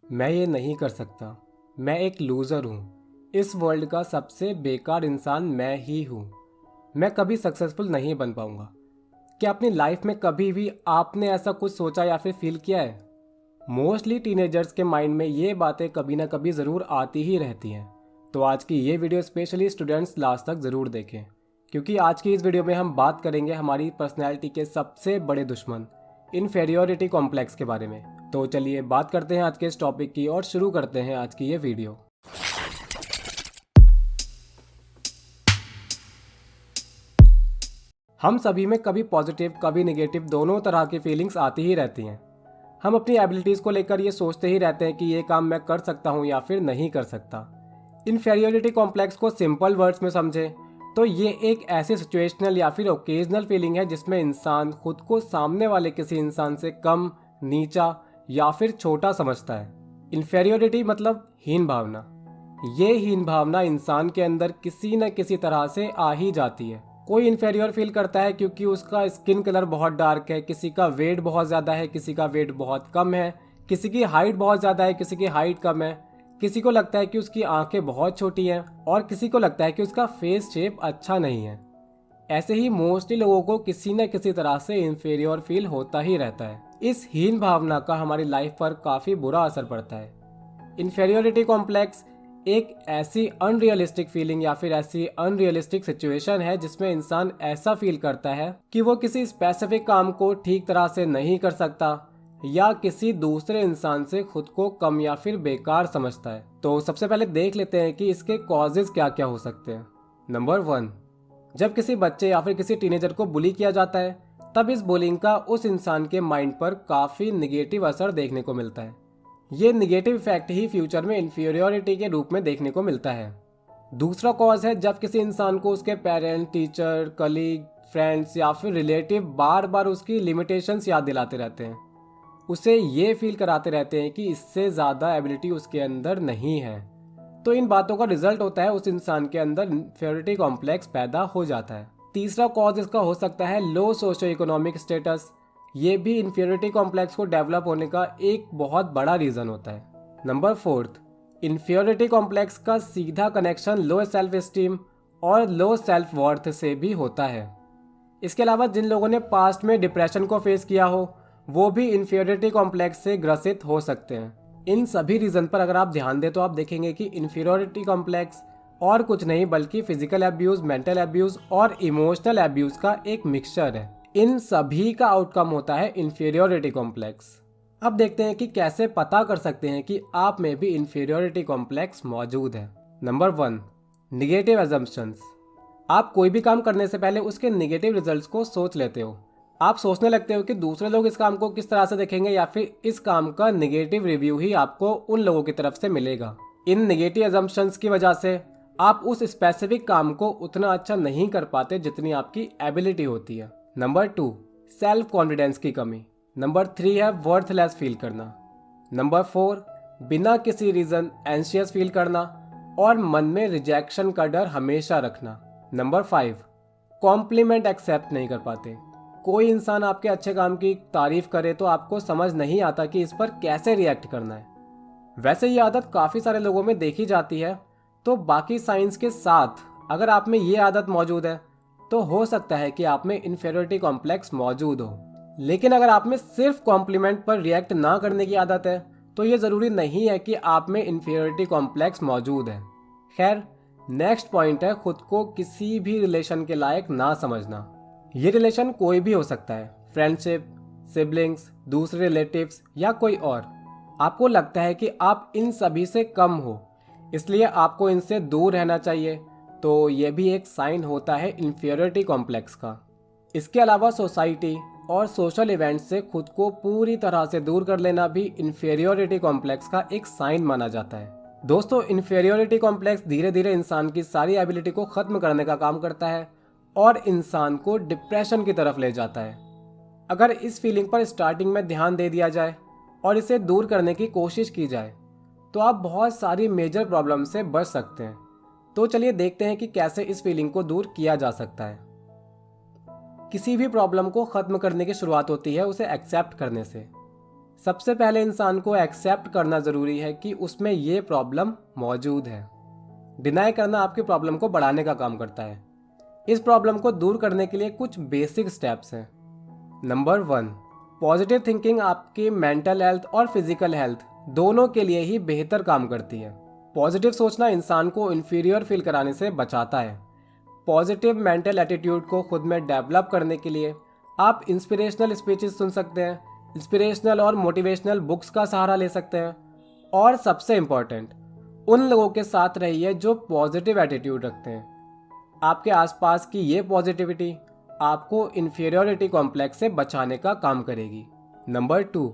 मैं ये नहीं कर सकता, मैं एक लूज़र हूँ, इस वर्ल्ड का सबसे बेकार इंसान मैं ही हूँ, मैं कभी सक्सेसफुल नहीं बन पाऊँगा। क्या अपनी लाइफ में कभी भी आपने ऐसा कुछ सोचा या फिर फील किया है? मोस्टली टीनेजर्स के माइंड में ये बातें कभी ना कभी ज़रूर आती ही रहती हैं। तो आज की ये वीडियो स्पेशली स्टूडेंट्स लास्ट तक ज़रूर देखें, क्योंकि आज की इस वीडियो में हम बात करेंगे हमारी पर्सनैलिटी के सबसे बड़े दुश्मन इन्फेरियोरिटी कॉम्प्लेक्स के बारे में। तो चलिए बात करते हैं आज के इस टॉपिक की और शुरू करते हैं आज की ये वीडियो। हम सभी में कभी पॉजिटिव कभी नेगेटिव दोनों तरह की फीलिंग्स आती ही रहती हैं। हम अपनी एबिलिटीज़ को लेकर ये सोचते ही रहते हैं कि ये काम मैं कर सकता हूँ या फिर नहीं कर सकता। इन्फेरियोरिटी कॉम्प्लेक्स को सिंपल वर्ड्स में समझें तो ये एक ऐसी सिचुएशनल या फिर ओकेजनल फीलिंग है जिसमें इंसान खुद को सामने वाले किसी इंसान से कम, नीचा या फिर छोटा समझता है। इन्फेरियोरिटी मतलब हीन भावना। ये हीन भावना इंसान के अंदर किसी न किसी तरह से आ ही जाती है। कोई इन्फेरियर फील करता है क्योंकि उसका स्किन कलर बहुत डार्क है, किसी का वेट बहुत ज़्यादा है, किसी का वेट बहुत कम है, किसी की हाइट बहुत ज़्यादा है, किसी की हाइट कम है, किसी को लगता है कि उसकी आंखें बहुत छोटी हैं और किसी को लगता है कि उसका फेस शेप अच्छा नहीं है। ऐसे ही मोस्टली लोगों को किसी न किसी तरह से इन्फेरियर फील होता ही रहता है। इस हीन भावना का हमारी लाइफ पर काफ़ी बुरा असर पड़ता है। इन्फेरियोरिटी कॉम्प्लेक्स एक ऐसी अनरियलिस्टिक फीलिंग या फिर ऐसी अनरियलिस्टिक सिचुएशन है जिसमें इंसान ऐसा फील करता है कि वो किसी स्पेसिफिक काम को ठीक तरह से नहीं कर सकता या किसी दूसरे इंसान से खुद को कम या फिर बेकार समझता है। तो सबसे पहले देख लेते हैं कि इसके कॉजेज क्या क्या हो सकते हैं। नंबर 1, जब किसी बच्चे या फिर किसी टीनेजर को बुली किया जाता है तब इस बुलिंग का उस इंसान के माइंड पर काफ़ी निगेटिव असर देखने को मिलता है। ये निगेटिव इफेक्ट ही फ्यूचर में इन्फीरियोरिटी के रूप में देखने को मिलता है। दूसरा कॉज है जब किसी इंसान को उसके पेरेंट, टीचर, कलीग, फ्रेंड्स या फिर रिलेटिव बार बार उसकी लिमिटेशंस याद दिलाते रहते हैं, उसे ये फील कराते रहते हैं कि इससे ज़्यादा एबिलिटी उसके अंदर नहीं है। तो इन बातों का रिजल्ट होता है उस इंसान के अंदर इन्फीरियोरिटी कॉम्प्लेक्स पैदा हो जाता है। तीसरा कॉज इसका हो सकता है लो सोशो इकोनॉमिक स्टेटस। ये भी इन्फीरियोरिटी कॉम्प्लेक्स को डेवलप होने का एक बहुत बड़ा रीज़न होता है। नंबर 4, इन्फीरियोरिटी कॉम्प्लेक्स का सीधा कनेक्शन लो सेल्फ एस्टीम और लो सेल्फ वर्थ से भी होता है। इसके अलावा जिन लोगों ने पास्ट में डिप्रेशन को फेस किया हो वो भी इन्फीरियोरिटी कॉम्प्लेक्स से ग्रसित हो सकते हैं। इन सभी रीज़न पर अगर आप ध्यान दें तो आप देखेंगे कि इन्फीरियोरिटी कॉम्प्लेक्स और कुछ नहीं बल्कि फिजिकल एब्यूज़, मेंटल एब्यूज़ और इमोशनल एब्यूज़ का एक मिक्सचर है। इन सभी का आउटकम होता है इन्फीरियोरिटी कॉम्प्लेक्स। अब देखते हैं कि कैसे पता कर सकते हैं कि आप में भी इन्फीरियोरिटी कॉम्प्लेक्स मौजूद है। Number 1, negative assumptions. आप कोई भी काम करने से पहले उसके निगेटिव रिजल्ट्स को सोच लेते हो। आप सोचने लगते हो कि दूसरे लोग इस काम को किस तरह से देखेंगे या फिर इस काम का निगेटिव रिव्यू ही आपको उन लोगों की तरफ से मिलेगा। इन निगेटिव एजम्पशंस की वजह से आप उस स्पेसिफिक काम को उतना अच्छा नहीं कर पाते जितनी आपकी एबिलिटी होती है। नंबर 2, सेल्फ कॉन्फिडेंस की कमी। नंबर 3 है वर्थलेस फील करना। नंबर 4, बिना किसी रीज़न एंशियस फील करना और मन में रिजेक्शन का डर हमेशा रखना। नंबर 5, कॉम्प्लीमेंट एक्सेप्ट नहीं कर पाते। कोई इंसान आपके अच्छे काम की तारीफ करे तो आपको समझ नहीं आता कि इस पर कैसे रिएक्ट करना है। वैसे ये आदत काफ़ी सारे लोगों में देखी जाती है, तो बाकी साइंस के साथ अगर आप में ये आदत मौजूद है तो हो सकता है कि आप में इन्फीरियोरिटी कॉम्प्लेक्स मौजूद हो। लेकिन अगर आप में सिर्फ कॉम्प्लीमेंट पर रिएक्ट ना करने की आदत है तो ये ज़रूरी नहीं है कि आप में इन्फीरियोरिटी कॉम्प्लेक्स मौजूद है। खैर, नेक्स्ट पॉइंट है खुद को किसी भी रिलेशन के लायक ना समझना। ये रिलेशन कोई भी हो सकता है, फ्रेंडशिप, सिबलिंग्स, दूसरे रिलेटिव्स या कोई और। आपको लगता है कि आप इन सभी से कम हो, इसलिए आपको इनसे दूर रहना चाहिए, तो ये भी एक साइन होता है इन्फीरियोरिटी कॉम्प्लेक्स का। इसके अलावा सोसाइटी और सोशल इवेंट्स से खुद को पूरी तरह से दूर कर लेना भी इन्फीरियोरिटी कॉम्प्लेक्स का एक साइन माना जाता है। दोस्तों, इन्फीरियोरिटी कॉम्प्लेक्स धीरे धीरे इंसान की सारी एबिलिटी को ख़त्म करने का काम करता है और इंसान को डिप्रेशन की तरफ ले जाता है। अगर इस फीलिंग पर स्टार्टिंग में ध्यान दे दिया जाए और इसे दूर करने की कोशिश की जाए तो आप बहुत सारी मेजर प्रॉब्लम से बच सकते हैं। तो चलिए देखते हैं कि कैसे इस फीलिंग को दूर किया जा सकता है। किसी भी प्रॉब्लम को ख़त्म करने की शुरुआत होती है उसे एक्सेप्ट करने से। सबसे पहले इंसान को एक्सेप्ट करना ज़रूरी है कि उसमें ये प्रॉब्लम मौजूद है। डिनाई करना आपकी प्रॉब्लम को बढ़ाने का काम करता है। इस प्रॉब्लम को दूर करने के लिए कुछ बेसिक स्टेप्स हैं। नंबर 1, पॉजिटिव थिंकिंग आपकी मेंटल हेल्थ और फिजिकल हेल्थ दोनों के लिए ही बेहतर काम करती है। पॉजिटिव सोचना इंसान को इन्फीरियर फील कराने से बचाता है। पॉजिटिव मेंटल एटीट्यूड को खुद में डेवलप करने के लिए आप इंस्पिरेशनल स्पीचेस सुन सकते हैं, इंस्पिरेशनल और मोटिवेशनल बुक्स का सहारा ले सकते हैं, और सबसे इम्पॉर्टेंट, उन लोगों के साथ रहिए जो पॉजिटिव एटीट्यूड रखते हैं। आपके आसपास की ये पॉजिटिविटी आपको इन्फीरियरिटी कॉम्प्लेक्स से बचाने का काम करेगी। नंबर 2,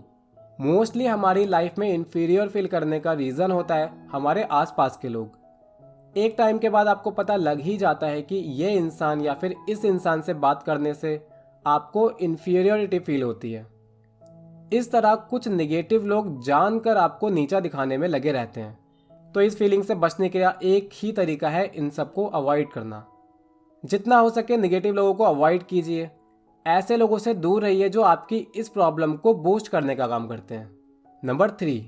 मोस्टली हमारी लाइफ में इन्फीरियर फील करने का रीज़न होता है हमारे आसपास के लोग। एक टाइम के बाद आपको पता लग ही जाता है कि ये इंसान या फिर इस इंसान से बात करने से आपको इन्फीरियरिटी फील होती है। इस तरह कुछ नेगेटिव लोग जानकर आपको नीचा दिखाने में लगे रहते हैं। तो इस फीलिंग से बचने के लिए एक ही तरीका है, इन सबको अवॉइड करना। जितना हो सके नेगेटिव लोगों को अवॉइड कीजिए। ऐसे लोगों से दूर रहिए जो आपकी इस प्रॉब्लम को बूस्ट करने का काम करते हैं। नंबर 3,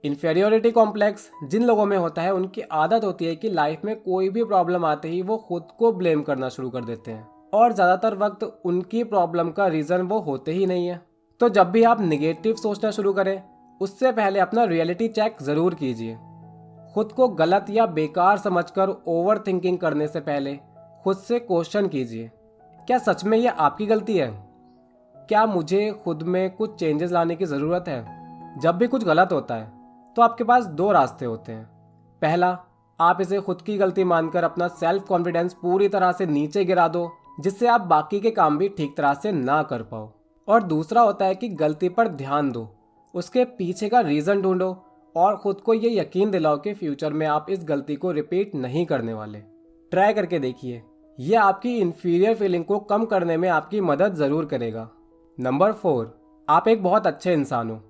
इन्फीरियरिटी कॉम्प्लेक्स जिन लोगों में होता है उनकी आदत होती है कि लाइफ में कोई भी प्रॉब्लम आते ही वो खुद को ब्लेम करना शुरू कर देते हैं, और ज़्यादातर वक्त उनकी प्रॉब्लम का रीज़न वो होते ही नहीं है। तो जब भी आप निगेटिव सोचना शुरू करें उससे पहले अपना रियलिटी चेक ज़रूर कीजिए। खुद को गलत या बेकार समझकर ओवर थिंकिंग करने से पहले खुद से क्वेश्चन कीजिए, क्या सच में ये आपकी गलती है? क्या मुझे खुद में कुछ चेंजेस लाने की ज़रूरत है? जब भी कुछ गलत होता है तो आपके पास 2 रास्ते होते हैं। पहला, आप इसे खुद की गलती मानकर अपना सेल्फ कॉन्फिडेंस पूरी तरह से नीचे गिरा दो, जिससे आप बाकी के काम भी ठीक तरह से ना कर पाओ। और दूसरा होता है कि गलती पर ध्यान दो, उसके पीछे का रीज़न ढूंढो और ख़ुद को ये यकीन दिलाओ कि फ्यूचर में आप इस गलती को रिपीट नहीं करने वाले। ट्राई करके देखिए, ये आपकी इन्फीरियर फीलिंग को कम करने में आपकी मदद ज़रूर करेगा। नंबर 4, आप एक बहुत अच्छे इंसान हो।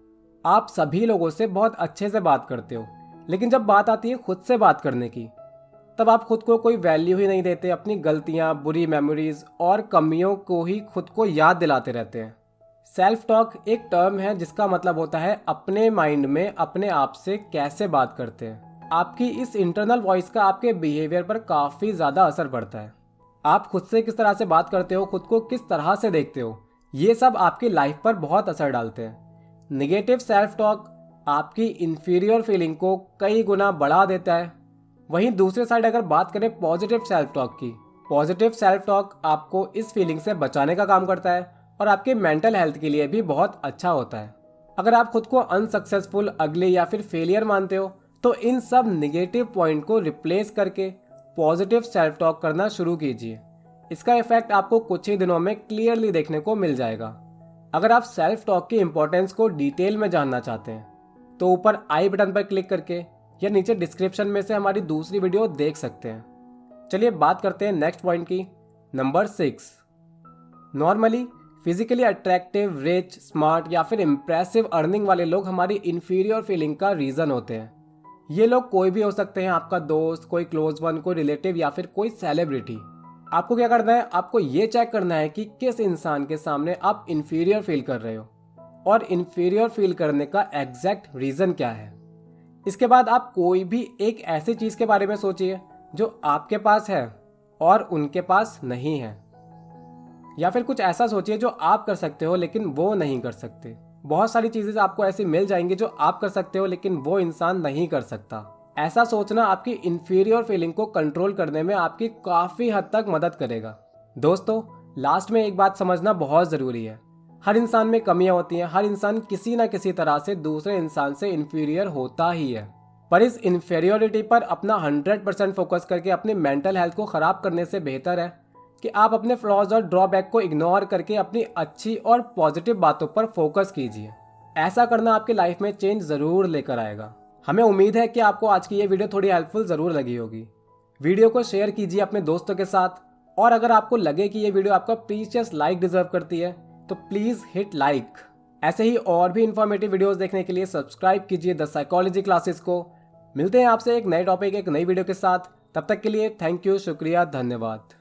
आप सभी लोगों से बहुत अच्छे से बात करते हो, लेकिन जब बात आती है खुद से बात करने की, तब आप खुद को कोई वैल्यू ही नहीं देते। अपनी गलतियाँ, बुरी मेमोरीज और कमियों को ही खुद को याद दिलाते रहते हैं। सेल्फ टॉक एक टर्म है जिसका मतलब होता है अपने माइंड में अपने आप से कैसे बात करते हैं। आपकी इस इंटरनल वॉइस का आपके बिहेवियर पर काफ़ी ज़्यादा असर पड़ता है। आप खुद से किस तरह से बात करते हो, खुद को किस तरह से देखते हो, ये सब आपकी लाइफ पर बहुत असर डालते हैं। निगेटिव सेल्फ टॉक आपकी इन्फीरियर फीलिंग को कई गुना बढ़ा देता है। वहीं दूसरे साइड अगर बात करें पॉजिटिव सेल्फ टॉक की, पॉजिटिव सेल्फ टॉक आपको इस फीलिंग से बचाने का काम करता है और आपके मेंटल हेल्थ के लिए भी बहुत अच्छा होता है। अगर आप खुद को अनसक्सेसफुल, अगले या फिर फेलियर मानते हो तो इन सब निगेटिव पॉइंट को रिप्लेस करके पॉजिटिव सेल्फ टॉक करना शुरू कीजिए। इसका इफेक्ट आपको कुछ ही दिनों में क्लियरली देखने को मिल जाएगा। अगर आप सेल्फ टॉक की इंपॉर्टेंस को डिटेल में जानना चाहते हैं तो ऊपर आई बटन पर क्लिक करके या नीचे डिस्क्रिप्शन में से हमारी दूसरी वीडियो देख सकते हैं। चलिए बात करते हैं नेक्स्ट पॉइंट की। Number 6, normally physically attractive, rich, smart या फिर इम्प्रेसिव अर्निंग वाले लोग हमारी इन्फीरियर फीलिंग का रीज़न होते हैं। ये लोग कोई भी हो सकते हैं, आपका दोस्त, कोई क्लोज वन, कोई रिलेटिव या फिर कोई सेलिब्रिटी। आपको क्या करना है, आपको ये चेक करना है कि किस इंसान के सामने आप इन्फीरियर फील कर रहे हो और इन्फीरियर फील करने का एग्जैक्ट रीज़न क्या है। इसके बाद आप कोई भी एक ऐसी चीज़ के बारे में सोचिए जो आपके पास है और उनके पास नहीं है, या फिर कुछ ऐसा सोचिए जो आप कर सकते हो लेकिन वो नहीं कर सकते। बहुत सारी चीज़ें आपको ऐसी मिल जाएंगी जो आप कर सकते हो लेकिन वो इंसान नहीं कर सकता। ऐसा सोचना आपकी इन्फीरियर फीलिंग को कंट्रोल करने में आपकी काफ़ी हद तक मदद करेगा। दोस्तों, लास्ट में एक बात समझना बहुत ज़रूरी है। हर इंसान में कमियां होती हैं, हर इंसान किसी न किसी तरह से दूसरे इंसान से इन्फीरियर होता ही है। पर इस इन्फीरियरिटी पर अपना 100% फोकस करके अपनी मेंटल हेल्थ को ख़राब करने से बेहतर है कि आप अपने फ्लॉज और ड्रॉबैक को इग्नोर करके अपनी अच्छी और पॉजिटिव बातों पर फोकस कीजिए। ऐसा करना आपकी लाइफ में चेंज ज़रूर लेकर आएगा। हमें उम्मीद है कि आपको आज की ये वीडियो थोड़ी हेल्पफुल ज़रूर लगी होगी। वीडियो को शेयर कीजिए अपने दोस्तों के साथ, और अगर आपको लगे कि ये वीडियो आपका प्रीशियस लाइक डिजर्व करती है तो प्लीज़ हिट लाइक। ऐसे ही और भी इन्फॉर्मेटिव वीडियोस देखने के लिए सब्सक्राइब कीजिए द साइकोलॉजी क्लासेस को। मिलते हैं आपसे एक नए टॉपिक, एक नई वीडियो के साथ। तब तक के लिए थैंक यू, शुक्रिया, धन्यवाद।